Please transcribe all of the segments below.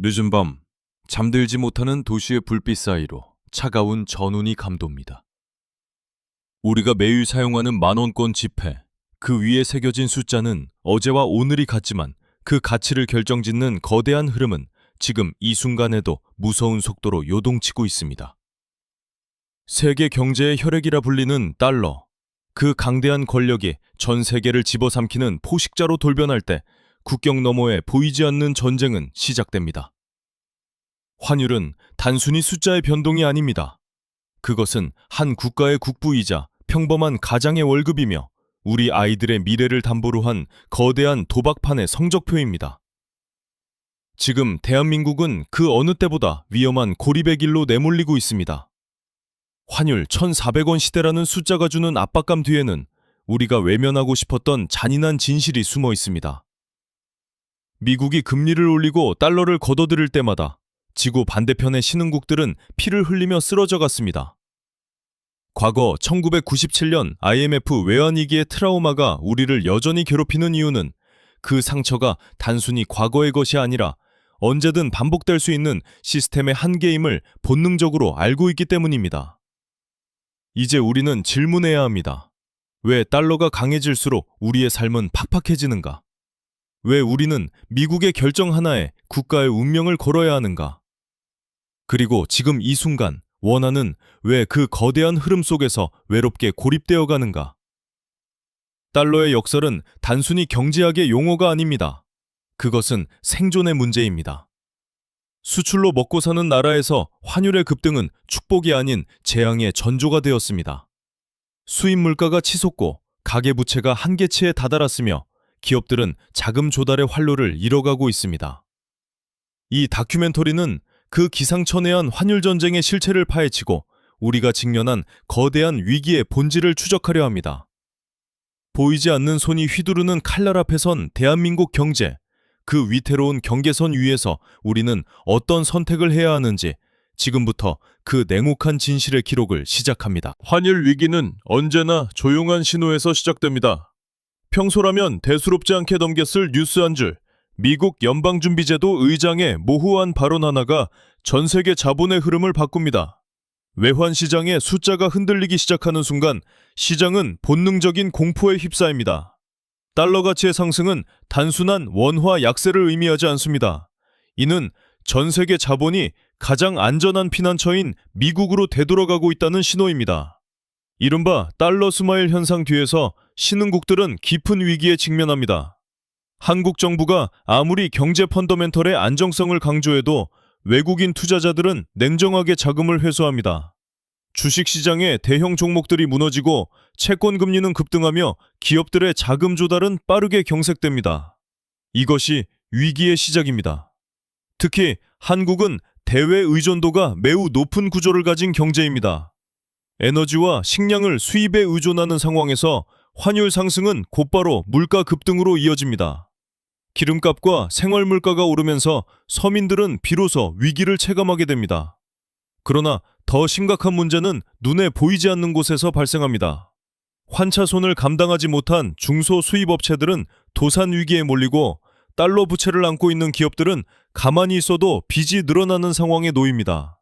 늦은 밤, 잠들지 못하는 도시의 불빛 사이로 차가운 전운이 감돕니다. 우리가 매일 사용하는 만원권 지폐, 그 위에 새겨진 숫자는 어제와 오늘이 같지만 그 가치를 결정짓는 거대한 흐름은 지금 이 순간에도 무서운 속도로 요동치고 있습니다. 세계 경제의 혈액이라 불리는 달러, 그 강대한 권력이 전 세계를 집어삼키는 포식자로 돌변할 때 국경 너머에 보이지 않는 전쟁은 시작됩니다. 환율은 단순히 숫자의 변동이 아닙니다. 그것은 한 국가의 국부이자 평범한 가장의 월급이며 우리 아이들의 미래를 담보로 한 거대한 도박판의 성적표입니다. 지금 대한민국은 그 어느 때보다 위험한 고립의 길로 내몰리고 있습니다. 환율 1,400원 시대라는 숫자가 주는 압박감 뒤에는 우리가 외면하고 싶었던 잔인한 진실이 숨어 있습니다. 미국이 금리를 올리고 달러를 걷어들일 때마다 지구 반대편의 신흥국들은 피를 흘리며 쓰러져 갔습니다. 과거 1997년 IMF 외환위기의 트라우마가 우리를 여전히 괴롭히는 이유는 그 상처가 단순히 과거의 것이 아니라 언제든 반복될 수 있는 시스템의 한계임을 본능적으로 알고 있기 때문입니다. 이제 우리는 질문해야 합니다. 왜 달러가 강해질수록 우리의 삶은 팍팍해지는가? 왜 우리는 미국의 결정 하나에 국가의 운명을 걸어야 하는가? 그리고 지금 이 순간 원화는 왜 그 거대한 흐름 속에서 외롭게 고립되어 가는가? 달러의 역설은 단순히 경제학의 용어가 아닙니다. 그것은 생존의 문제입니다. 수출로 먹고 사는 나라에서 환율의 급등은 축복이 아닌 재앙의 전조가 되었습니다. 수입 물가가 치솟고 가계부채가 한계치에 다다랐으며 기업들은 자금 조달의 활로를 잃어가고 있습니다. 이 다큐멘터리는 그 기상천외한 환율 전쟁의 실체를 파헤치고 우리가 직면한 거대한 위기의 본질을 추적하려 합니다. 보이지 않는 손이 휘두르는 칼날 앞에선 대한민국 경제, 그 위태로운 경계선 위에서 우리는 어떤 선택을 해야 하는지 지금부터 그 냉혹한 진실의 기록을 시작합니다. 환율 위기는 언제나 조용한 신호에서 시작됩니다. 평소라면 대수롭지 않게 넘겼을 뉴스 한 줄, 미국 연방준비제도 의장의 모호한 발언 하나가 전 세계 자본의 흐름을 바꿉니다. 외환시장의 숫자가 흔들리기 시작하는 순간 시장은 본능적인 공포에 휩싸입니다. 달러 가치의 상승은 단순한 원화 약세를 의미하지 않습니다. 이는 전 세계 자본이 가장 안전한 피난처인 미국으로 되돌아가고 있다는 신호입니다. 이른바 달러 스마일 현상 뒤에서 신흥국들은 깊은 위기에 직면합니다. 한국 정부가 아무리 경제 펀더멘털의 안정성을 강조해도 외국인 투자자들은 냉정하게 자금을 회수합니다. 주식시장의 대형 종목들이 무너지고 채권 금리는 급등하며 기업들의 자금 조달은 빠르게 경색됩니다. 이것이 위기의 시작입니다. 특히 한국은 대외 의존도가 매우 높은 구조를 가진 경제입니다. 에너지와 식량을 수입에 의존하는 상황에서 환율 상승은 곧바로 물가 급등으로 이어집니다. 기름값과 생활물가가 오르면서 서민들은 비로소 위기를 체감하게 됩니다. 그러나 더 심각한 문제는 눈에 보이지 않는 곳에서 발생합니다. 환차손을 감당하지 못한 중소수입업체들은 도산 위기에 몰리고 달러 부채를 안고 있는 기업들은 가만히 있어도 빚이 늘어나는 상황에 놓입니다.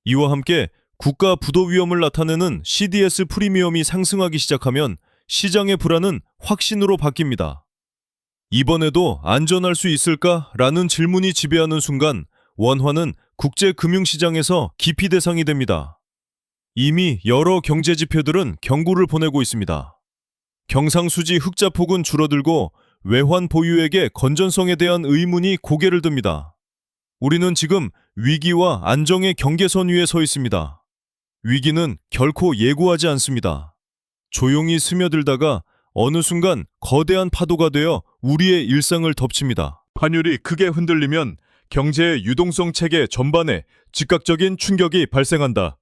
이와 함께 국가 부도 위험을 나타내는 CDS 프리미엄이 상승하기 시작하면 시장의 불안은 확신으로 바뀝니다. 이번에도 안전할 수 있을까라는 질문이 지배하는 순간 원화는 국제금융시장에서 기피 대상이 됩니다. 이미 여러 경제지표들은 경고를 보내고 있습니다. 경상수지 흑자폭은 줄어들고 외환 보유액의 건전성에 대한 의문이 고개를 듭니다. 우리는 지금 위기와 안정의 경계선 위에 서 있습니다. 위기는 결코 예고하지 않습니다. 조용히 스며들다가 어느 순간 거대한 파도가 되어 우리의 일상을 덮칩니다. 환율이 크게 흔들리면 경제의 유동성 체계 전반에 즉각적인 충격이 발생한다.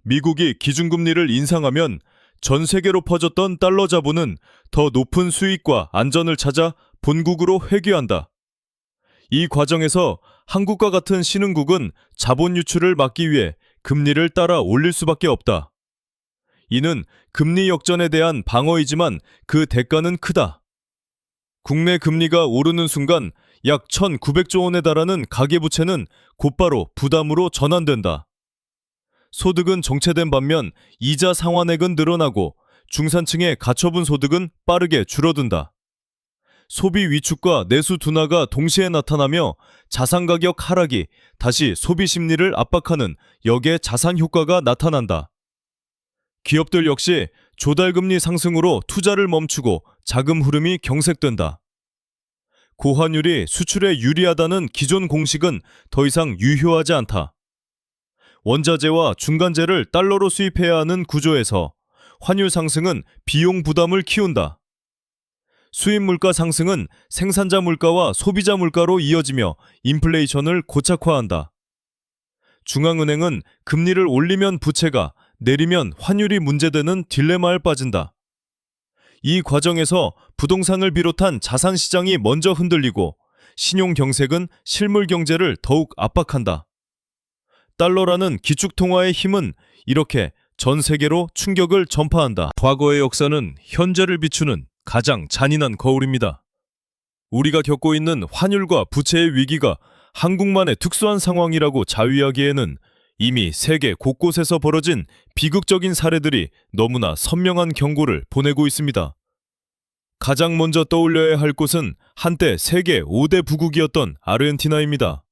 미국이 기준금리를 인상하면 전 세계로 퍼졌던 달러 자본은 더 높은 수익과 안전을 찾아 본국으로 회귀한다. 이 과정에서 한국과 같은 신흥국은 자본 유출을 막기 위해 금리를 따라 올릴 수밖에 없다. 이는 금리 역전에 대한 방어이지만 그 대가는 크다. 국내 금리가 오르는 순간 약 1,900조 원에 달하는 가계부채는 곧바로 부담으로 전환된다. 소득은 정체된 반면 이자 상환액은 늘어나고 중산층의 가처분 소득은 빠르게 줄어든다. 소비 위축과 내수 둔화가 동시에 나타나며 자산 가격 하락이 다시 소비 심리를 압박하는 역의 자산 효과가 나타난다. 기업들 역시 조달금리 상승으로 투자를 멈추고 자금 흐름이 경색된다. 고환율이 수출에 유리하다는 기존 공식은 더 이상 유효하지 않다. 원자재와 중간재를 달러로 수입해야 하는 구조에서 환율 상승은 비용 부담을 키운다. 수입 물가 상승은 생산자 물가와 소비자 물가로 이어지며 인플레이션을 고착화한다. 중앙은행은 금리를 올리면 부채가, 내리면 환율이 문제되는 딜레마에 빠진다. 이 과정에서 부동산을 비롯한 자산 시장이 먼저 흔들리고 신용 경색은 실물 경제를 더욱 압박한다. 달러라는 기축통화의 힘은 이렇게 전 세계로 충격을 전파한다. 과거의 역사는 현재를 비추는 가장 잔인한 거울입니다. 우리가 겪고 있는 환율과 부채의 위기가 한국만의 특수한 상황이라고 자위하기에는 이미 세계 곳곳에서 벌어진 비극적인 사례들이 너무나 선명한 경고를 보내고 있습니다. 가장 먼저 떠올려야 할 곳은 한때 세계 5대 부국이었던 아르헨티나입니다.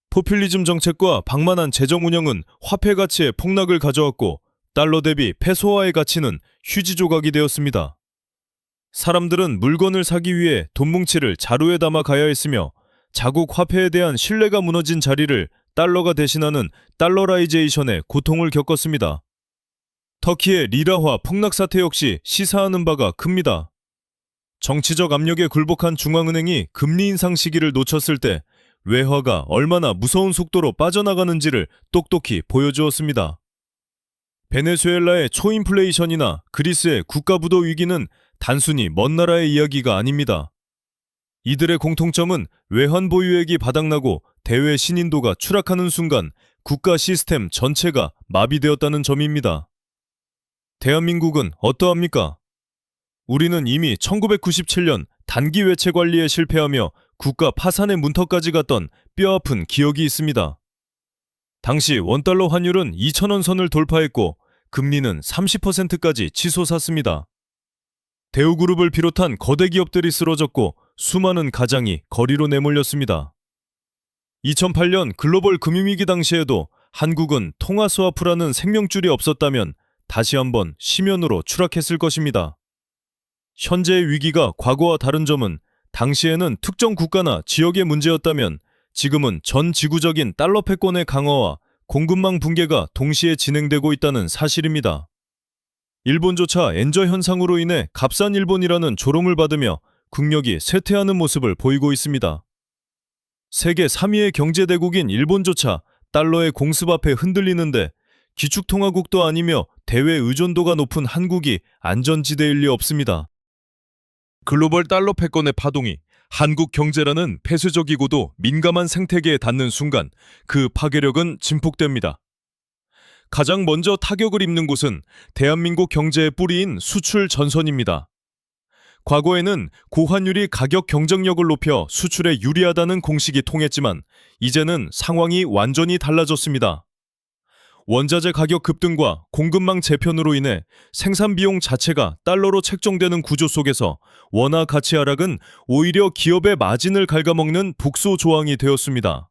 포퓰리즘 정책과 방만한 재정 운영은 화폐 가치의 폭락을 가져왔고 달러 대비 페소화의 가치는 휴지 조각이 되었습니다. 사람들은 물건을 사기 위해 돈 뭉치를 자루에 담아 가야 했으며 자국 화폐에 대한 신뢰가 무너진 자리를 달러가 대신하는 달러라이제이션의 고통을 겪었습니다. 터키의 리라화 폭락 사태 역시 시사하는 바가 큽니다. 정치적 압력에 굴복한 중앙은행이 금리 인상 시기를 놓쳤을 때 외화가 얼마나 무서운 속도로 빠져나가는지를 똑똑히 보여주었습니다. 베네수엘라의 초인플레이션이나 그리스의 국가부도 위기는 단순히 먼 나라의 이야기가 아닙니다. 이들의 공통점은 외환 보유액이 바닥나고 대외 신인도가 추락하는 순간 국가 시스템 전체가 마비되었다는 점입니다. 대한민국은 어떠합니까? 우리는 이미 1997년 단기 외채 관리에 실패하며 국가 파산의 문턱까지 갔던 뼈아픈 기억이 있습니다. 당시 원달러 환율은 2,000원 선을 돌파했고 금리는 30%까지 치솟았습니다. 대우그룹을 비롯한 거대 기업들이 쓰러졌고 수많은 가장이 거리로 내몰렸습니다. 2008년 글로벌 금융위기 당시에도 한국은 통화스와프라는 생명줄이 없었다면 다시 한번 심연으로 추락했을 것입니다. 현재의 위기가 과거와 다른 점은 당시에는 특정 국가나 지역의 문제였다면 지금은 전 지구적인 달러 패권의 강화와 공급망 붕괴가 동시에 진행되고 있다는 사실입니다. 일본조차 엔저 현상으로 인해 값싼 일본이라는 조롱을 받으며 국력이 쇠퇴하는 모습을 보이고 있습니다. 세계 3위의 경제대국인 일본조차 달러의 공습 앞에 흔들리는데 기축통화국도 아니며 대외 의존도가 높은 한국이 안전지대일 리 없습니다. 글로벌 달러 패권의 파동이 한국 경제라는 폐쇄적이고도 민감한 생태계에 닿는 순간 그 파괴력은 증폭됩니다. 가장 먼저 타격을 입는 곳은 대한민국 경제의 뿌리인 수출 전선입니다. 과거에는 고환율이 가격 경쟁력을 높여 수출에 유리하다는 공식이 통했지만 이제는 상황이 완전히 달라졌습니다. 원자재 가격 급등과 공급망 재편으로 인해 생산 비용 자체가 달러로 책정되는 구조 속에서 원화 가치 하락은 오히려 기업의 마진을 갉아먹는 북소 조항이 되었습니다.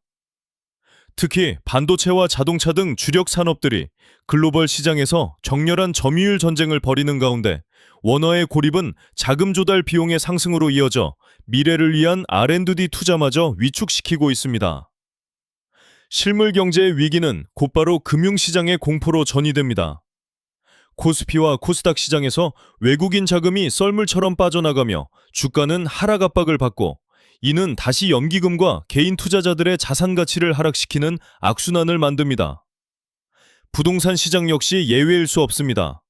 특히 반도체와 자동차 등 주력 산업들이 글로벌 시장에서 격렬한 점유율 전쟁을 벌이는 가운데 원화의 고립은 자금 조달 비용의 상승으로 이어져 미래를 위한 R&D 투자마저 위축시키고 있습니다. 실물 경제의 위기는 곧바로 금융시장의 공포로 전이됩니다. 코스피와 코스닥 시장에서 외국인 자금이 썰물처럼 빠져나가며 주가는 하락 압박을 받고 이는 다시 연기금과 개인 투자자들의 자산 가치를 하락시키는 악순환을 만듭니다. 부동산 시장 역시 예외일 수 없습니다.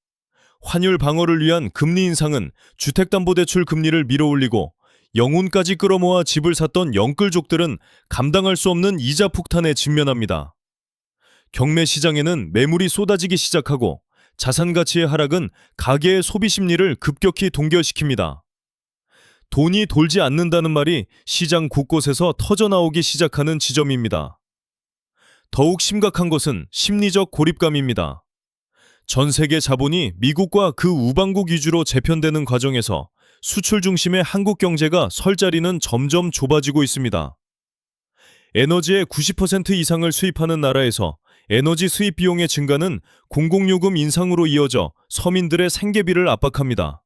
환율 방어를 위한 금리 인상은 주택담보대출 금리를 밀어올리고 영혼까지 끌어모아 집을 샀던 영끌족들은 감당할 수 없는 이자 폭탄에 직면합니다. 경매 시장에는 매물이 쏟아지기 시작하고 자산 가치의 하락은 가계의 소비 심리를 급격히 동결시킵니다. 돈이 돌지 않는다는 말이 시장 곳곳에서 터져나오기 시작하는 지점입니다. 더욱 심각한 것은 심리적 고립감입니다. 전 세계 자본이 미국과 그 우방국 위주로 재편되는 과정에서 수출 중심의 한국 경제가 설 자리는 점점 좁아지고 있습니다. 에너지의 90% 이상을 수입하는 나라에서 에너지 수입 비용의 증가는 공공요금 인상으로 이어져 서민들의 생계비를 압박합니다.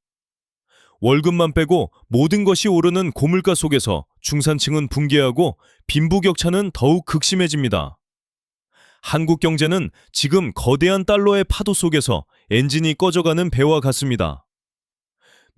월급만 빼고 모든 것이 오르는 고물가 속에서 중산층은 붕괴하고 빈부격차는 더욱 극심해집니다. 한국 경제는 지금 거대한 달러의 파도 속에서 엔진이 꺼져가는 배와 같습니다.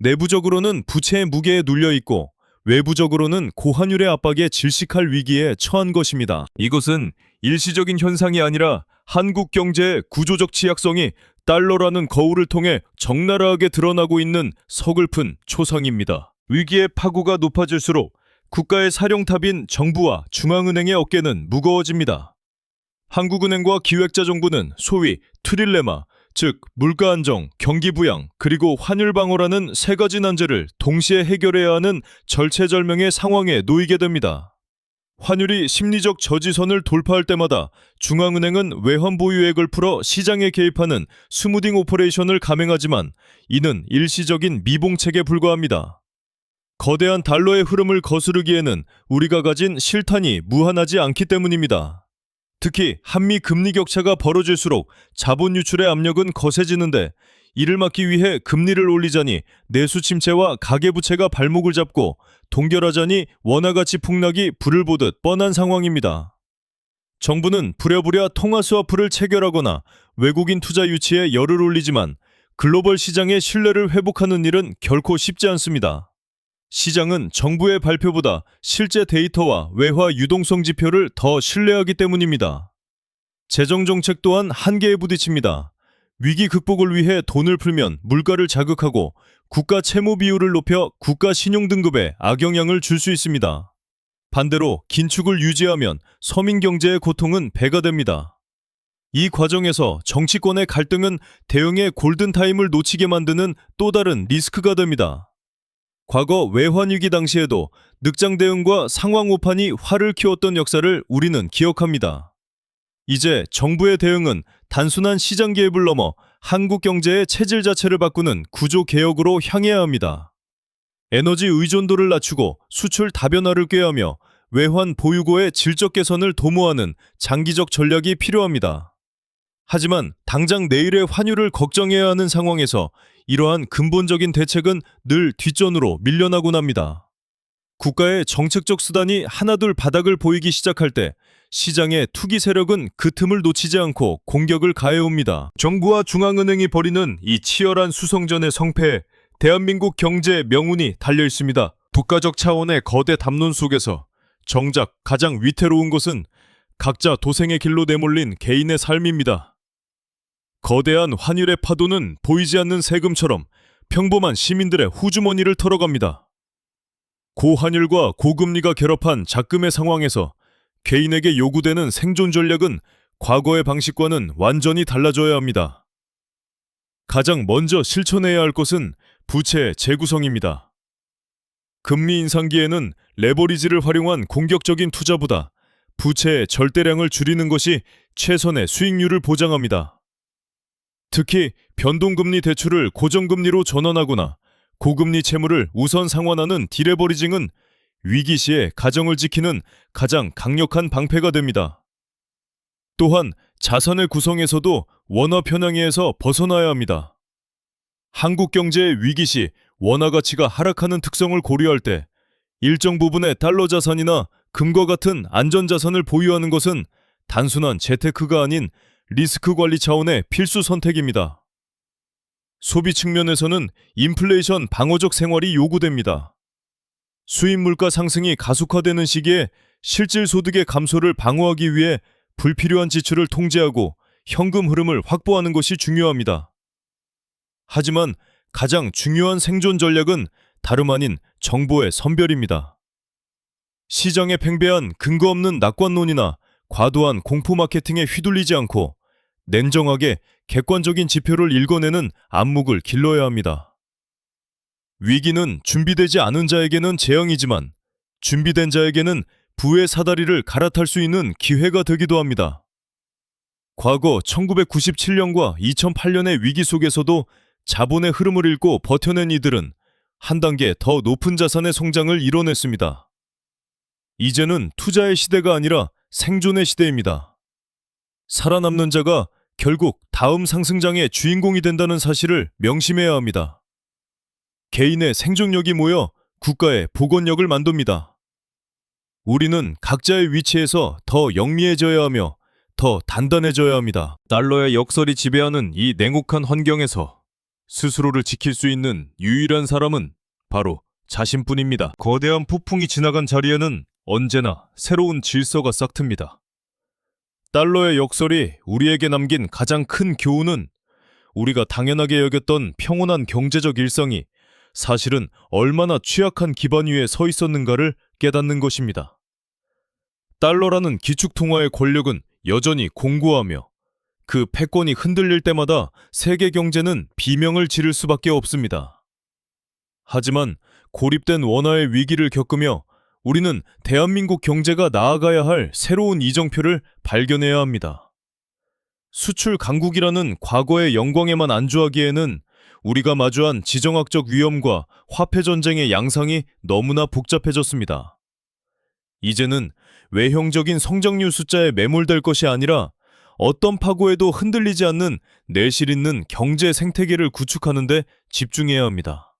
내부적으로는 부채의 무게에 눌려 있고 외부적으로는 고환율의 압박에 질식할 위기에 처한 것입니다. 이것은 일시적인 현상이 아니라 한국 경제의 구조적 취약성이 달러라는 거울을 통해 적나라하게 드러나고 있는 서글픈 초상입니다. 위기의 파고가 높아질수록 국가의 사령탑인 정부와 중앙은행의 어깨는 무거워집니다. 한국은행과 기획자정부는 소위 트릴레마, 즉 물가 안정, 경기 부양, 그리고 환율 방어라는 세 가지 난제를 동시에 해결해야 하는 절체절명의 상황에 놓이게 됩니다. 환율이 심리적 저지선을 돌파할 때마다 중앙은행은 외환 보유액을 풀어 시장에 개입하는 스무딩 오퍼레이션을 감행하지만 이는 일시적인 미봉책에 불과합니다. 거대한 달러의 흐름을 거스르기에는 우리가 가진 실탄이 무한하지 않기 때문입니다. 특히 한미 금리 격차가 벌어질수록 자본 유출의 압력은 거세지는데 이를 막기 위해 금리를 올리자니 내수 침체와 가계부채가 발목을 잡고 동결하자니 원화가치 폭락이 불을 보듯 뻔한 상황입니다. 정부는 부랴부랴 통화스와프를 체결하거나 외국인 투자 유치에 열을 올리지만 글로벌 시장의 신뢰를 회복하는 일은 결코 쉽지 않습니다. 시장은 정부의 발표보다 실제 데이터와 외화 유동성 지표를 더 신뢰하기 때문입니다. 재정정책 또한 한계에 부딪힙니다. 위기 극복을 위해 돈을 풀면 물가를 자극하고 국가 채무 비율을 높여 국가 신용등급에 악영향을 줄 수 있습니다. 반대로 긴축을 유지하면 서민 경제의 고통은 배가 됩니다. 이 과정에서 정치권의 갈등은 대응의 골든타임을 놓치게 만드는 또 다른 리스크가 됩니다. 과거 외환위기 당시에도 늑장 대응과 상황 오판이 화를 키웠던 역사를 우리는 기억합니다. 이제 정부의 대응은 단순한 시장 개입을 넘어 한국 경제의 체질 자체를 바꾸는 구조 개혁으로 향해야 합니다. 에너지 의존도를 낮추고 수출 다변화를 꾀하며 외환 보유고의 질적 개선을 도모하는 장기적 전략이 필요합니다. 하지만 당장 내일의 환율을 걱정해야 하는 상황에서 이러한 근본적인 대책은 늘 뒷전으로 밀려나곤 합니다. 국가의 정책적 수단이 하나둘 바닥을 보이기 시작할 때 시장의 투기 세력은 그 틈을 놓치지 않고 공격을 가해옵니다. 정부와 중앙은행이 벌이는 이 치열한 수성전의 성패에 대한민국 경제의 명운이 달려 있습니다. 국가적 차원의 거대 담론 속에서 정작 가장 위태로운 것은 각자 도생의 길로 내몰린 개인의 삶입니다. 거대한 환율의 파도는 보이지 않는 세금처럼 평범한 시민들의 후주머니를 털어갑니다. 고환율과 고금리가 결합한 작금의 상황에서 개인에게 요구되는 생존 전략은 과거의 방식과는 완전히 달라져야 합니다. 가장 먼저 실천해야 할 것은 부채의 재구성입니다. 금리 인상기에는 레버리지를 활용한 공격적인 투자보다 부채의 절대량을 줄이는 것이 최선의 수익률을 보장합니다. 특히 변동금리 대출을 고정금리로 전환하거나 고금리 채무를 우선 상환하는 디레버리징은 위기 시에 가정을 지키는 가장 강력한 방패가 됩니다. 또한 자산의 구성에서도 원화 편향에서 벗어나야 합니다. 한국 경제의 위기 시 원화 가치가 하락하는 특성을 고려할 때 일정 부분의 달러 자산이나 금과 같은 안전 자산을 보유하는 것은 단순한 재테크가 아닌 리스크 관리 차원의 필수 선택입니다. 소비 측면에서는 인플레이션 방어적 생활이 요구됩니다. 수입 물가 상승이 가속화되는 시기에 실질 소득의 감소를 방어하기 위해 불필요한 지출을 통제하고 현금 흐름을 확보하는 것이 중요합니다. 하지만 가장 중요한 생존 전략은 다름 아닌 정보의 선별입니다. 시장에 팽배한 근거 없는 낙관론이나 과도한 공포 마케팅에 휘둘리지 않고 냉정하게 객관적인 지표를 읽어내는 안목을 길러야 합니다. 위기는 준비되지 않은 자에게는 재앙이지만 준비된 자에게는 부의 사다리를 갈아탈 수 있는 기회가 되기도 합니다. 과거 1997년과 2008년의 위기 속에서도 자본의 흐름을 읽고 버텨낸 이들은 한 단계 더 높은 자산의 성장을 이뤄냈습니다. 이제는 투자의 시대가 아니라 생존의 시대입니다. 살아남는 자가 결국 다음 상승장의 주인공이 된다는 사실을 명심해야 합니다. 개인의 생존력이 모여 국가의 복원력을 만듭니다. 우리는 각자의 위치에서 더 영리해져야 하며 더 단단해져야 합니다. 달러의 역설이 지배하는 이 냉혹한 환경에서 스스로를 지킬 수 있는 유일한 사람은 바로 자신뿐입니다. 거대한 폭풍이 지나간 자리에는 언제나 새로운 질서가 싹틉니다. 달러의 역설이 우리에게 남긴 가장 큰 교훈은 우리가 당연하게 여겼던 평온한 경제적 일상이 사실은 얼마나 취약한 기반 위에 서 있었는가를 깨닫는 것입니다. 달러라는 기축통화의 권력은 여전히 공고하며 그 패권이 흔들릴 때마다 세계 경제는 비명을 지를 수밖에 없습니다. 하지만 고립된 원화의 위기를 겪으며 우리는 대한민국 경제가 나아가야 할 새로운 이정표를 발견해야 합니다. 수출 강국이라는 과거의 영광에만 안주하기에는 우리가 마주한 지정학적 위험과 화폐 전쟁의 양상이 너무나 복잡해졌습니다. 이제는 외형적인 성장률 숫자에 매몰될 것이 아니라 어떤 파고에도 흔들리지 않는 내실 있는 경제 생태계를 구축하는 데 집중해야 합니다.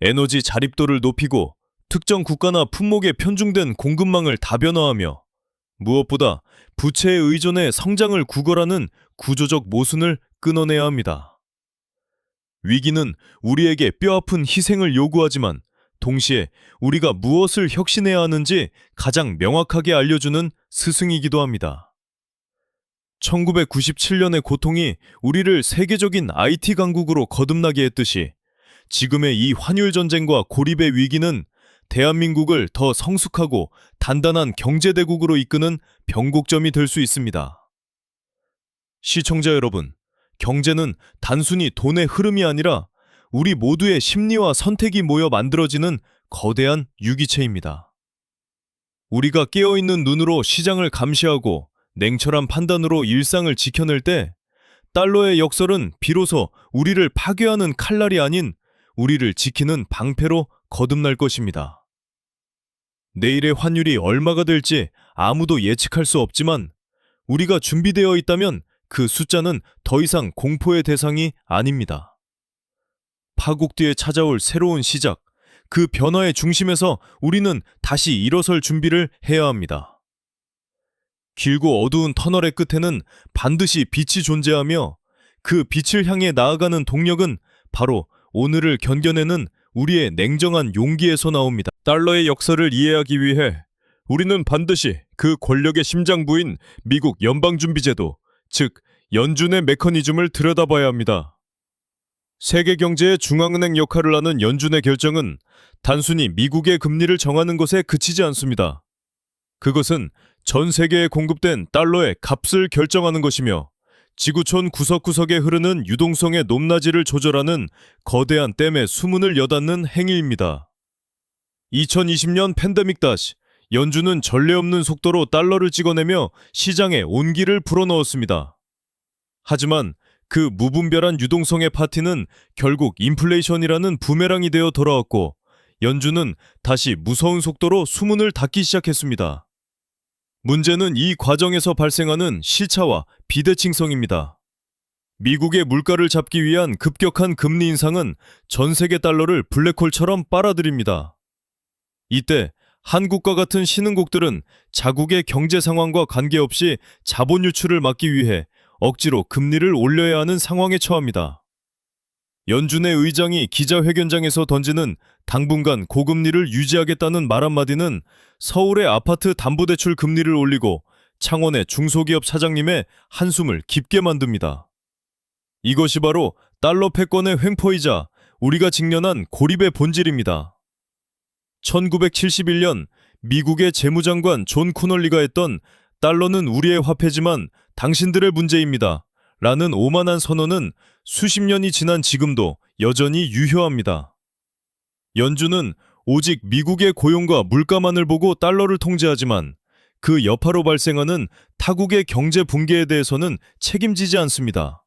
에너지 자립도를 높이고 특정 국가나 품목에 편중된 공급망을 다변화하며 무엇보다 부채에 의존해 성장을 구걸하는 구조적 모순을 끊어내야 합니다. 위기는 우리에게 뼈아픈 희생을 요구하지만 동시에 우리가 무엇을 혁신해야 하는지 가장 명확하게 알려주는 스승이기도 합니다. 1997년의 고통이 우리를 세계적인 IT 강국으로 거듭나게 했듯이 지금의 이 환율 전쟁과 고립의 위기는 대한민국을 더 성숙하고 단단한 경제대국으로 이끄는 변곡점이 될 수 있습니다. 시청자 여러분, 경제는 단순히 돈의 흐름이 아니라 우리 모두의 심리와 선택이 모여 만들어지는 거대한 유기체입니다. 우리가 깨어있는 눈으로 시장을 감시하고 냉철한 판단으로 일상을 지켜낼 때 달러의 역설은 비로소 우리를 파괴하는 칼날이 아닌 우리를 지키는 방패로 거듭날 것입니다. 내일의 환율이 얼마가 될지 아무도 예측할 수 없지만 우리가 준비되어 있다면 그 숫자는 더 이상 공포의 대상이 아닙니다. 파국 뒤에 찾아올 새로운 시작, 그 변화의 중심에서 우리는 다시 일어설 준비를 해야 합니다. 길고 어두운 터널의 끝에는 반드시 빛이 존재하며 그 빛을 향해 나아가는 동력은 바로 오늘을 견뎌내는 우리의 냉정한 용기에서 나옵니다. 달러의 역사를 이해하기 위해 우리는 반드시 그 권력의 심장부인 미국 연방준비제도, 즉 연준의 메커니즘을 들여다봐야 합니다. 세계 경제의 중앙은행 역할을 하는 연준의 결정은 단순히 미국의 금리를 정하는 것에 그치지 않습니다. 그것은 전 세계에 공급된 달러의 값을 결정하는 것이며 지구촌 구석구석에 흐르는 유동성의 높낮이를 조절하는 거대한 댐의 수문을 여닫는 행위입니다. 2020년 팬데믹 다시 연준은 전례 없는 속도로 달러를 찍어내며 시장에 온기를 불어넣었습니다. 하지만 그 무분별한 유동성의 파티는 결국 인플레이션이라는 부메랑이 되어 돌아왔고 연준은 다시 무서운 속도로 수문을 닫기 시작했습니다. 문제는 이 과정에서 발생하는 시차와 비대칭성입니다. 미국의 물가를 잡기 위한 급격한 금리 인상은 전 세계 달러를 블랙홀처럼 빨아들입니다. 이때 한국과 같은 신흥국들은 자국의 경제 상황과 관계없이 자본 유출을 막기 위해 억지로 금리를 올려야 하는 상황에 처합니다. 연준의 의장이 기자회견장에서 던지는 당분간 고금리를 유지하겠다는 말 한마디는 서울의 아파트 담보대출 금리를 올리고 창원의 중소기업 사장님의 한숨을 깊게 만듭니다. 이것이 바로 달러 패권의 횡포이자 우리가 직면한 고립의 본질입니다. 1971년 미국의 재무장관 존 코널리가 했던 달러는 우리의 화폐지만 당신들의 문제입니다. 라는 오만한 선언은 수십 년이 지난 지금도 여전히 유효합니다. 연준은 오직 미국의 고용과 물가만을 보고 달러를 통제하지만 그 여파로 발생하는 타국의 경제 붕괴에 대해서는 책임지지 않습니다.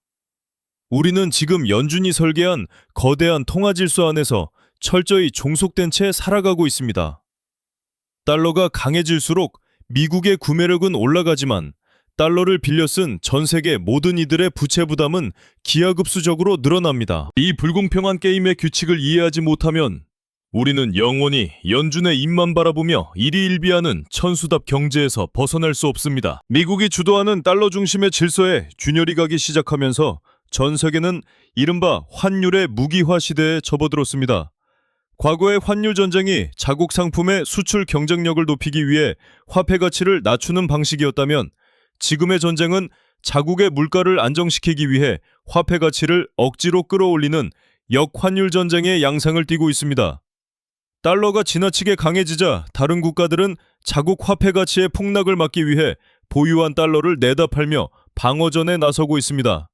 우리는 지금 연준이 설계한 거대한 통화 질서 안에서 철저히 종속된 채 살아가고 있습니다. 달러가 강해질수록 미국의 구매력은 올라가지만 달러를 빌려 쓴 전 세계 모든 이들의 부채 부담은 기하급수적으로 늘어납니다. 이 불공평한 게임의 규칙을 이해하지 못하면 우리는 영원히 연준의 입만 바라보며 일희일비하는 천수답 경제에서 벗어날 수 없습니다. 미국이 주도하는 달러 중심의 질서에 균열이 가기 시작하면서 전 세계는 이른바 환율의 무기화 시대에 접어들었습니다. 과거의 환율 전쟁이 자국 상품의 수출 경쟁력을 높이기 위해 화폐 가치를 낮추는 방식이었다면 지금의 전쟁은 자국의 물가를 안정시키기 위해 화폐 가치를 억지로 끌어올리는 역환율 전쟁의 양상을 띠고 있습니다. 달러가 지나치게 강해지자 다른 국가들은 자국 화폐 가치의 폭락을 막기 위해 보유한 달러를 내다 팔며 방어전에 나서고 있습니다.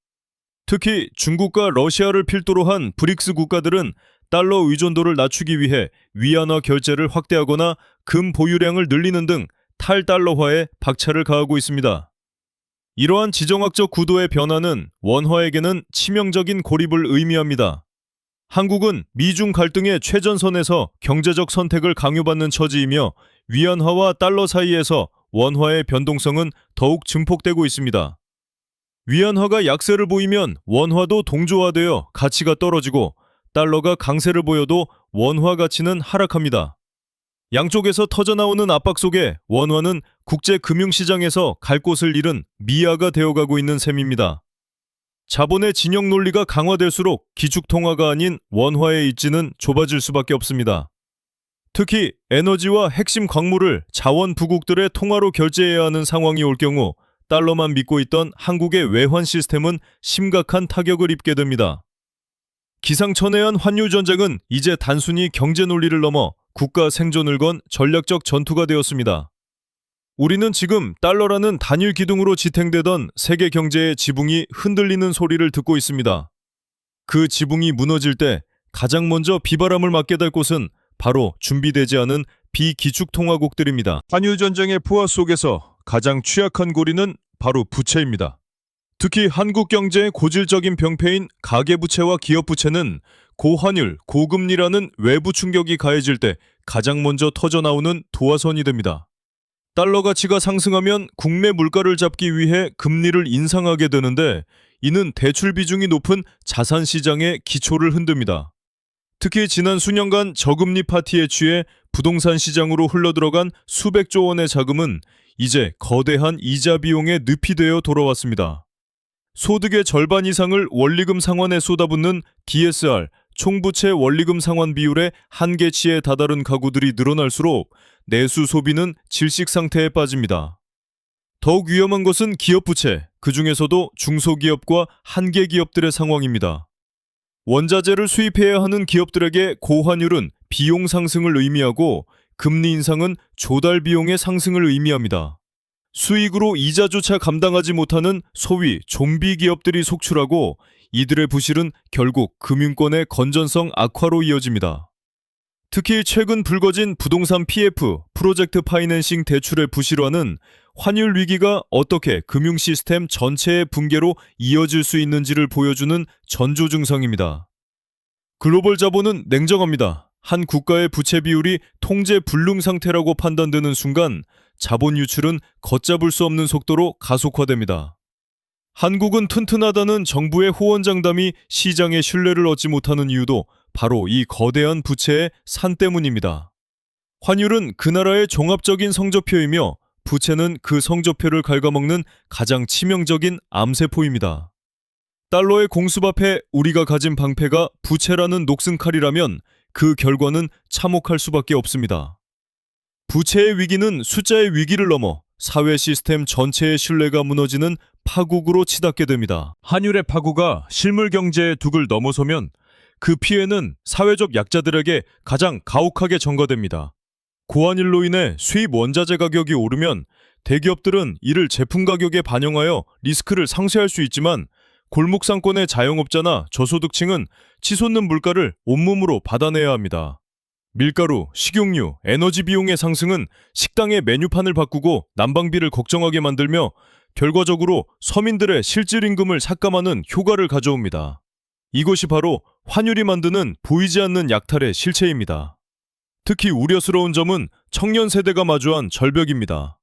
특히 중국과 러시아를 필두로 한 브릭스 국가들은 달러 의존도를 낮추기 위해 위안화 결제를 확대하거나 금 보유량을 늘리는 등 탈달러화에 박차를 가하고 있습니다. 이러한 지정학적 구도의 변화는 원화에게는 치명적인 고립을 의미합니다. 한국은 미중 갈등의 최전선에서 경제적 선택을 강요받는 처지이며 위안화와 달러 사이에서 원화의 변동성은 더욱 증폭되고 있습니다. 위안화가 약세를 보이면 원화도 동조화되어 가치가 떨어지고 달러가 강세를 보여도 원화 가치는 하락합니다. 양쪽에서 터져나오는 압박 속에 원화는 국제 금융시장에서 갈 곳을 잃은 미아가 되어가고 있는 셈입니다. 자본의 진영 논리가 강화될수록 기축통화가 아닌 원화의 입지는 좁아질 수밖에 없습니다. 특히 에너지와 핵심 광물을 자원 부국들의 통화로 결제해야 하는 상황이 올 경우 달러만 믿고 있던 한국의 외환 시스템은 심각한 타격을 입게 됩니다. 기상천외한 환율 전쟁은 이제 단순히 경제 논리를 넘어 국가 생존을 건 전략적 전투가 되었습니다. 우리는 지금 달러라는 단일 기둥으로 지탱되던 세계 경제의 지붕이 흔들리는 소리를 듣고 있습니다. 그 지붕이 무너질 때 가장 먼저 비바람을 맞게 될 곳은 바로 준비되지 않은 비기축통화국들입니다. 환율 전쟁의 포화 속에서 가장 취약한 고리는 바로 부채입니다. 특히 한국 경제의 고질적인 병폐인 가계부채와 기업부채는 고환율, 고금리라는 외부 충격이 가해질 때 가장 먼저 터져나오는 도화선이 됩니다. 달러 가치가 상승하면 국내 물가를 잡기 위해 금리를 인상하게 되는데 이는 대출 비중이 높은 자산 시장의 기초를 흔듭니다. 특히 지난 수년간 저금리 파티에 취해 부동산 시장으로 흘러들어간 수백조 원의 자금은 이제 거대한 이자 비용에 늪이 되어 돌아왔습니다. 소득의 절반 이상을 원리금 상환에 쏟아붓는 DSR, 총부채 원리금 상환 비율의 한계치에 다다른 가구들이 늘어날수록 내수 소비는 질식 상태에 빠집니다. 더욱 위험한 것은 기업 부채, 그 중에서도 중소기업과 한계 기업들의 상황입니다. 원자재를 수입해야 하는 기업들에게 고환율은 비용 상승을 의미하고 금리 인상은 조달 비용의 상승을 의미합니다. 수익으로 이자조차 감당하지 못하는 소위 좀비 기업들이 속출하고 이들의 부실은 결국 금융권의 건전성 악화로 이어집니다. 특히 최근 불거진 부동산 PF, 프로젝트 파이낸싱 대출의 부실화는 환율 위기가 어떻게 금융 시스템 전체의 붕괴로 이어질 수 있는지를 보여주는 전조 증상입니다. 글로벌 자본은 냉정합니다. 한 국가의 부채 비율이 통제 불능 상태라고 판단되는 순간 자본 유출은 걷잡을 수 없는 속도로 가속화됩니다. 한국은 튼튼하다는 정부의 호언장담이 시장의 신뢰를 얻지 못하는 이유도 바로 이 거대한 부채의 산 때문입니다. 환율은 그 나라의 종합적인 성적표이며 부채는 그 성적표를 갉아먹는 가장 치명적인 암세포입니다. 달러의 공습 앞에 우리가 가진 방패가 부채라는 녹슨 칼이라면 그 결과는 참혹할 수밖에 없습니다. 부채의 위기는 숫자의 위기를 넘어 사회 시스템 전체의 신뢰가 무너지는 파국으로 치닫게 됩니다. 환율의 파국가 실물 경제의 둑을 넘어서면 그 피해는 사회적 약자들에게 가장 가혹하게 전가됩니다. 고환율로 인해 수입 원자재 가격이 오르면 대기업들은 이를 제품 가격에 반영하여 리스크를 상쇄할 수 있지만 골목 상권의 자영업자나 저소득층은 치솟는 물가를 온몸으로 받아내야 합니다. 밀가루, 식용유, 에너지 비용의 상승은 식당의 메뉴판을 바꾸고 난방비를 걱정하게 만들며 결과적으로 서민들의 실질 임금을 삭감하는 효과를 가져옵니다. 이것이 바로 환율이 만드는 보이지 않는 약탈의 실체입니다. 특히 우려스러운 점은 청년 세대가 마주한 절벽입니다.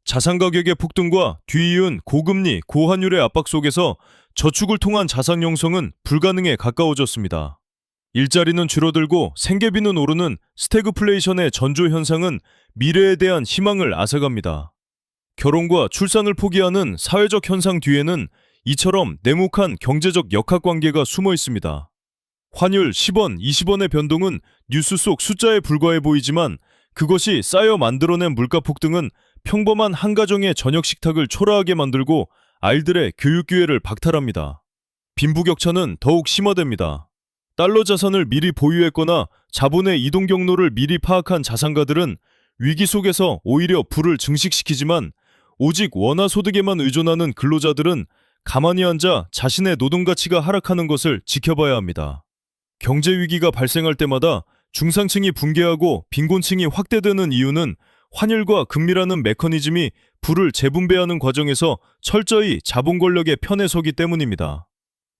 자산 가격의 폭등과 뒤이은 고금리, 고환율의 압박 속에서 저축을 통한 자산 형성은 불가능에 가까워졌습니다. 일자리는 줄어들고 생계비는 오르는 스태그플레이션의 전조 현상은 미래에 대한 희망을 앗아갑니다. 결혼과 출산을 포기하는 사회적 현상 뒤에는 이처럼 냉혹한 경제적 역학관계가 숨어 있습니다. 환율 10원, 20원의 변동은 뉴스 속 숫자에 불과해 보이지만 그것이 쌓여 만들어낸 물가 폭등은 평범한 한 가정의 저녁 식탁을 초라하게 만들고 아이들의 교육 기회를 박탈합니다. 빈부격차는 더욱 심화됩니다. 달러 자산을 미리 보유했거나 자본의 이동 경로를 미리 파악한 자산가들은 위기 속에서 오히려 부를 증식시키지만 오직 원화 소득에만 의존하는 근로자들은 가만히 앉아 자신의 노동 가치가 하락하는 것을 지켜봐야 합니다. 경제 위기가 발생할 때마다 중상층이 붕괴하고 빈곤층이 확대되는 이유는 환율과 금리라는 메커니즘이 부를 재분배하는 과정에서 철저히 자본 권력의 편에 서기 때문입니다.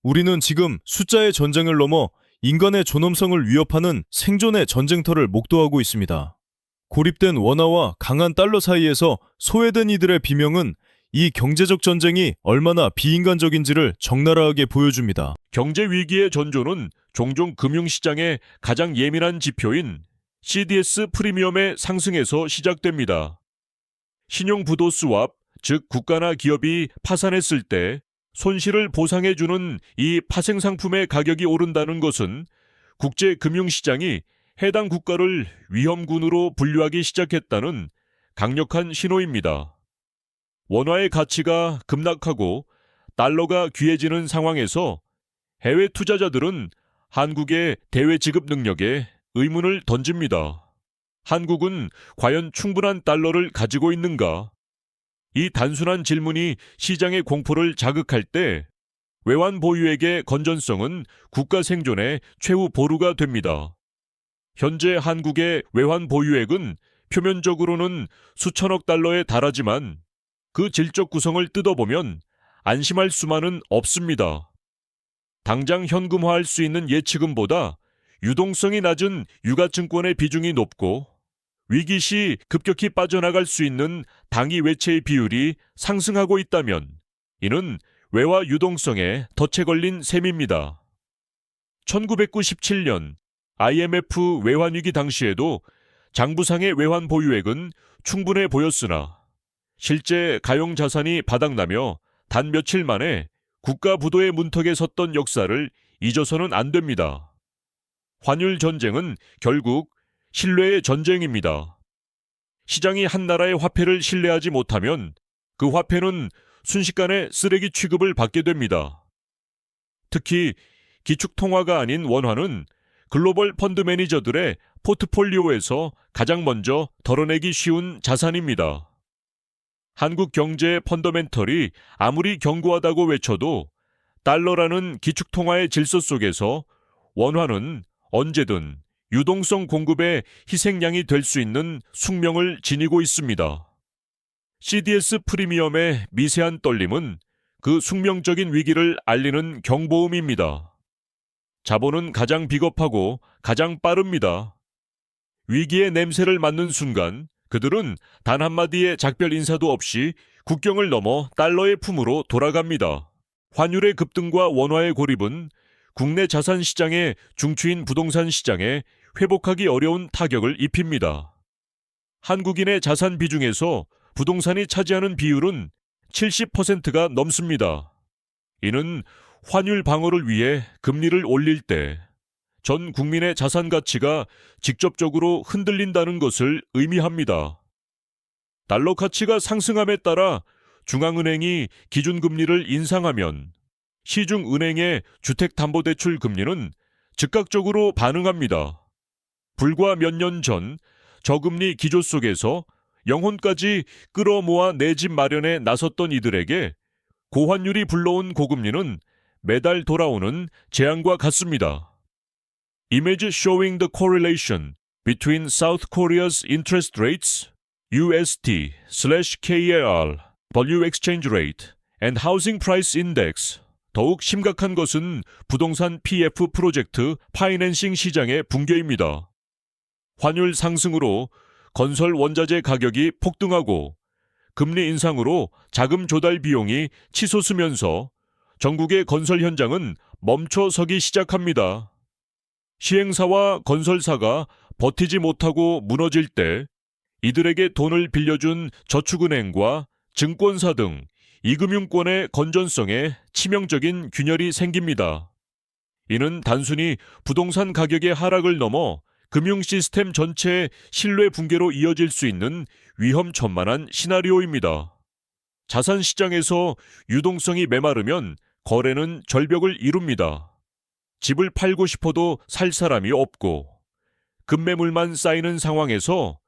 우리는 지금 숫자의 전쟁을 넘어 인간의 존엄성을 위협하는 생존의 전쟁터를 목도하고 있습니다. 고립된 원화와 강한 달러 사이에서 소외된 이들의 비명은 이 경제적 전쟁이 얼마나 비인간적인지를 적나라하게 보여줍니다. 경제 위기의 전조는 종종 금융시장의 가장 예민한 지표인 CDS 프리미엄의 상승에서 시작됩니다. 신용부도 스왑, 즉 국가나 기업이 파산했을 때 손실을 보상해주는 이 파생상품의 가격이 오른다는 것은 국제금융시장이 해당 국가를 위험군으로 분류하기 시작했다는 강력한 신호입니다. 원화의 가치가 급락하고 달러가 귀해지는 상황에서 해외 투자자들은 한국의 대외 지급 능력에 의문을 던집니다. 한국은 과연 충분한 달러를 가지고 있는가? 이 단순한 질문이 시장의 공포를 자극할 때 외환 보유액의 건전성은 국가 생존의 최후 보루가 됩니다. 현재 한국의 외환 보유액은 표면적으로는 수천억 달러에 달하지만 그 질적 구성을 뜯어보면 안심할 수만은 없습니다. 당장 현금화할 수 있는 예치금보다 유동성이 낮은 유가증권의 비중이 높고 위기 시 급격히 빠져나갈 수 있는 당위 외채의 비율이 상승하고 있다면 이는 외화 유동성에 덫에 걸린 셈입니다. 1997년 IMF 외환위기 당시에도 장부상의 외환 보유액은 충분해 보였으나 실제 가용 자산이 바닥나며 단 며칠 만에 국가 부도의 문턱에 섰던 역사를 잊어서는 안 됩니다. 환율 전쟁은 결국 신뢰의 전쟁입니다. 시장이 한 나라의 화폐를 신뢰하지 못하면 그 화폐는 순식간에 쓰레기 취급을 받게 됩니다. 특히 기축통화가 아닌 원화는 글로벌 펀드 매니저들의 포트폴리오에서 가장 먼저 덜어내기 쉬운 자산입니다. 한국 경제의 펀더멘털이 아무리 견고하다고 외쳐도 달러라는 기축통화의 질서 속에서 원화는 언제든 유동성 공급의 희생양이 될 수 있는 숙명을 지니고 있습니다. CDS 프리미엄의 미세한 떨림은 그 숙명적인 위기를 알리는 경보음입니다. 자본은 가장 비겁하고 가장 빠릅니다. 위기의 냄새를 맡는 순간 그들은 단 한마디의 작별 인사도 없이 국경을 넘어 달러의 품으로 돌아갑니다. 환율의 급등과 원화의 고립은 국내 자산 시장의 중추인 부동산 시장에 회복하기 어려운 타격을 입힙니다. 한국인의 자산 비중에서 부동산이 차지하는 비율은 70%가 넘습니다. 이는 환율 방어를 위해 금리를 올릴 때 전 국민의 자산 가치가 직접적으로 흔들린다는 것을 의미합니다. 달러 가치가 상승함에 따라 중앙은행이 기준금리를 인상하면 시중은행의 주택담보대출 금리는 즉각적으로 반응합니다. 불과 몇 년 전 저금리 기조 속에서 영혼까지 끌어모아 내 집 마련에 나섰던 이들에게 고환율이 불러온 고금리는 매달 돌아오는 재앙과 같습니다. Image showing the correlation between South Korea's interest rates, USD/KAR, value exchange rate, and housing price index. 더욱 심각한 것은 부동산 PF 프로젝트 파이낸싱 시장의 붕괴입니다. 환율 상승으로 건설 원자재 가격이 폭등하고 금리 인상으로 자금 조달 비용이 치솟으면서 전국의 건설 현장은 멈춰서기 시작합니다. 시행사와 건설사가 버티지 못하고 무너질 때 이들에게 돈을 빌려준 저축은행과 증권사 등 이금융권의 건전성에 치명적인 균열이 생깁니다. 이는 단순히 부동산 가격의 하락을 넘어 금융 시스템 전체의 신뢰 붕괴로 이어질 수 있는 위험천만한 시나리오입니다. 자산 시장에서 유동성이 메마르면 거래는 절벽을 이룹니다. 집을 팔고 싶어도 살 사람이 없고 급매물만 쌓이는 상황에서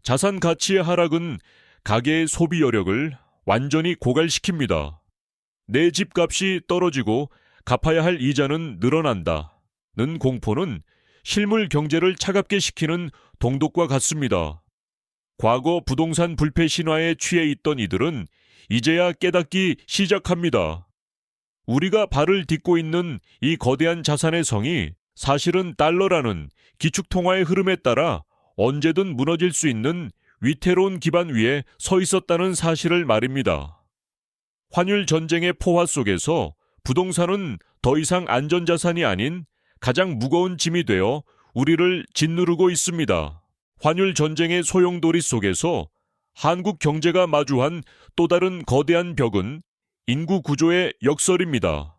자산 가치의 하락은 가계의 소비 여력을 완전히 고갈시킵니다. 내 집값이 떨어지고 갚아야 할 이자는 늘어난다는 공포는 실물 경제를 차갑게 시키는 동독과 같습니다. 과거 부동산 불패 신화에 취해 있던 이들은 이제야 깨닫기 시작합니다. 우리가 발을 딛고 있는 이 거대한 자산의 성이 사실은 달러라는 기축통화의 흐름에 따라 언제든 무너질 수 있는 위태로운 기반 위에 서 있었다는 사실을 말입니다. 환율 전쟁의 포화 속에서 부동산은 더 이상 안전자산이 아닌 가장 무거운 짐이 되어 우리를 짓누르고 있습니다. 환율 전쟁의 소용돌이 속에서 한국 경제가 마주한 또 다른 거대한 벽은 인구 구조의 역설입니다.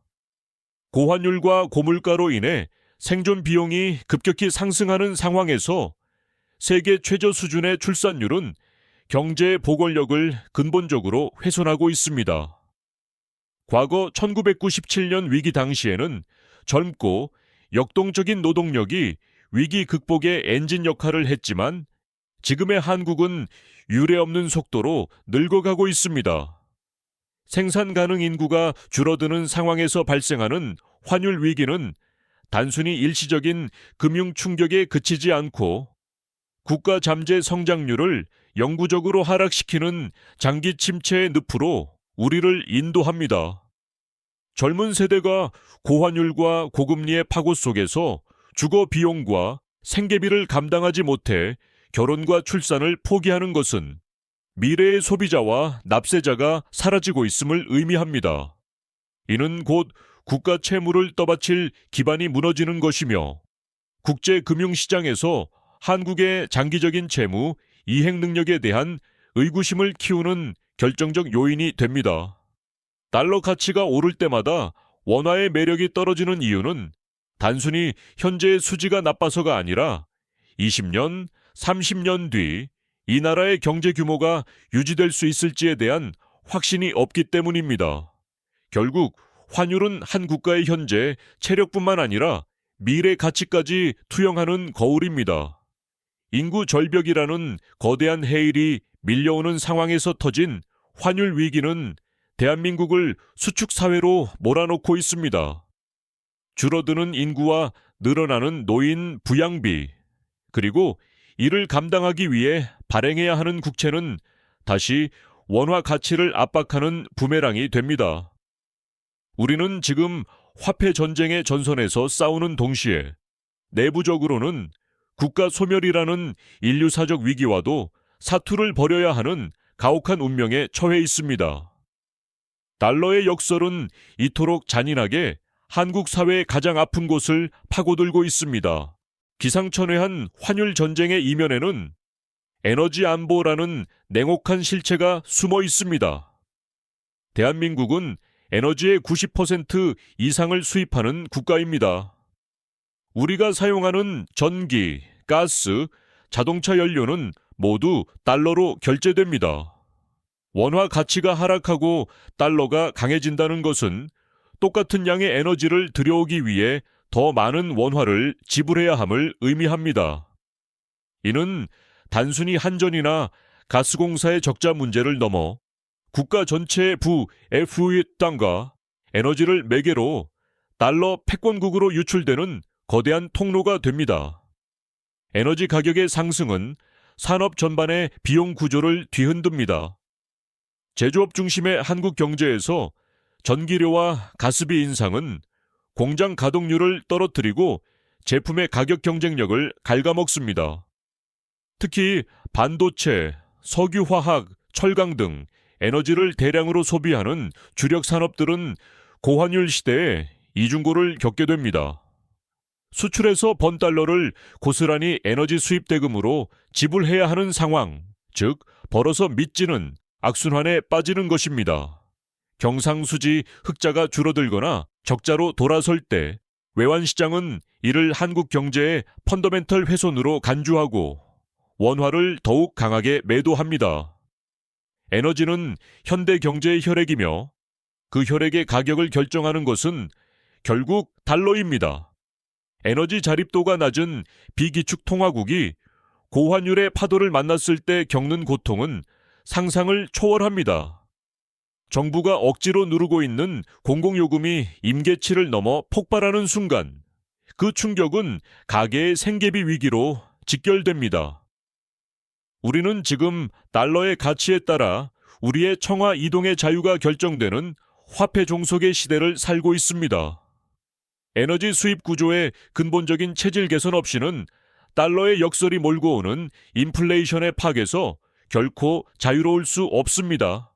고환율과 고물가로 인해 생존 비용이 급격히 상승하는 상황에서 세계 최저 수준의 출산율은 경제의 보건력을 근본적으로 훼손하고 있습니다. 과거 1997년 위기 당시에는 젊고 역동적인 노동력이 위기 극복의 엔진 역할을 했지만 지금의 한국은 유례없는 속도로 늙어가고 있습니다. 생산 가능 인구가 줄어드는 상황에서 발생하는 환율 위기는 단순히 일시적인 금융 충격에 그치지 않고 국가 잠재 성장률을 영구적으로 하락시키는 장기 침체의 늪으로 우리를 인도합니다. 젊은 세대가 고환율과 고금리의 파고 속에서 주거 비용과 생계비를 감당하지 못해 결혼과 출산을 포기하는 것은 미래의 소비자와 납세자가 사라지고 있음을 의미합니다. 이는 곧 국가 채무를 떠받칠 기반이 무너지는 것이며 국제 금융시장에서 한국의 장기적인 채무 이행 능력에 대한 의구심을 키우는 결정적 요인이 됩니다. 달러 가치가 오를 때마다 원화의 매력이 떨어지는 이유는 단순히 현재의 수지가 나빠서가 아니라 20년, 30년 뒤 이 나라의 경제 규모가 유지될 수 있을지에 대한 확신이 없기 때문입니다. 결국 환율은 한 국가의 현재 체력뿐만 아니라 미래 가치까지 투영하는 거울입니다. 인구 절벽이라는 거대한 해일이 밀려오는 상황에서 터진 환율 위기는 대한민국을 수축사회로 몰아넣고 있습니다. 줄어드는 인구와 늘어나는 노인 부양비, 그리고 이를 감당하기 위해 발행해야 하는 국채는 다시 원화 가치를 압박하는 부메랑이 됩니다. 우리는 지금 화폐 전쟁의 전선에서 싸우는 동시에 내부적으로는 국가 소멸이라는 인류사적 위기와도 사투를 벌여야 하는 가혹한 운명에 처해 있습니다. 달러의 역설은 이토록 잔인하게 한국 사회의 가장 아픈 곳을 파고들고 있습니다. 기상천외한 환율 전쟁의 이면에는 에너지 안보라는 냉혹한 실체가 숨어 있습니다. 대한민국은 에너지의 90% 이상을 수입하는 국가입니다. 우리가 사용하는 전기, 가스, 자동차 연료는 모두 달러로 결제됩니다. 원화 가치가 하락하고 달러가 강해진다는 것은 똑같은 양의 에너지를 들여오기 위해 더 많은 원화를 지불해야 함을 의미합니다. 이는 단순히 한전이나 가스공사의 적자 문제를 넘어 국가 전체의 FU의 땅과 에너지를 매개로 달러 패권국으로 유출되는 거대한 통로가 됩니다. 에너지 가격의 상승은 산업 전반의 비용 구조를 뒤흔듭니다. 제조업 중심의 한국 경제에서 전기료와 가스비 인상은 공장 가동률을 떨어뜨리고 제품의 가격 경쟁력을 갉아먹습니다. 특히 반도체, 석유화학, 철강 등 에너지를 대량으로 소비하는 주력 산업들은 고환율 시대에 이중고를 겪게 됩니다. 수출해서 번 달러를 고스란히 에너지 수입 대금으로 지불해야 하는 상황, 즉 벌어서 밑지는 악순환에 빠지는 것입니다. 경상수지 흑자가 줄어들거나 적자로 돌아설 때 외환시장은 이를 한국 경제의 펀더멘털 훼손으로 간주하고 원화를 더욱 강하게 매도합니다. 에너지는 현대 경제의 혈액이며 그 혈액의 가격을 결정하는 것은 결국 달러입니다. 에너지 자립도가 낮은 비기축 통화국이 고환율의 파도를 만났을 때 겪는 고통은 상상을 초월합니다. 정부가 억지로 누르고 있는 공공요금이 임계치를 넘어 폭발하는 순간 그 충격은 가계의 생계비 위기로 직결됩니다. 우리는 지금 달러의 가치에 따라 우리의 청화 이동의 자유가 결정되는 화폐 종속의 시대를 살고 있습니다. 에너지 수입 구조의 근본적인 체질 개선 없이는 달러의 역설이 몰고 오는 인플레이션의 파괴에서 결코 자유로울 수 없습니다.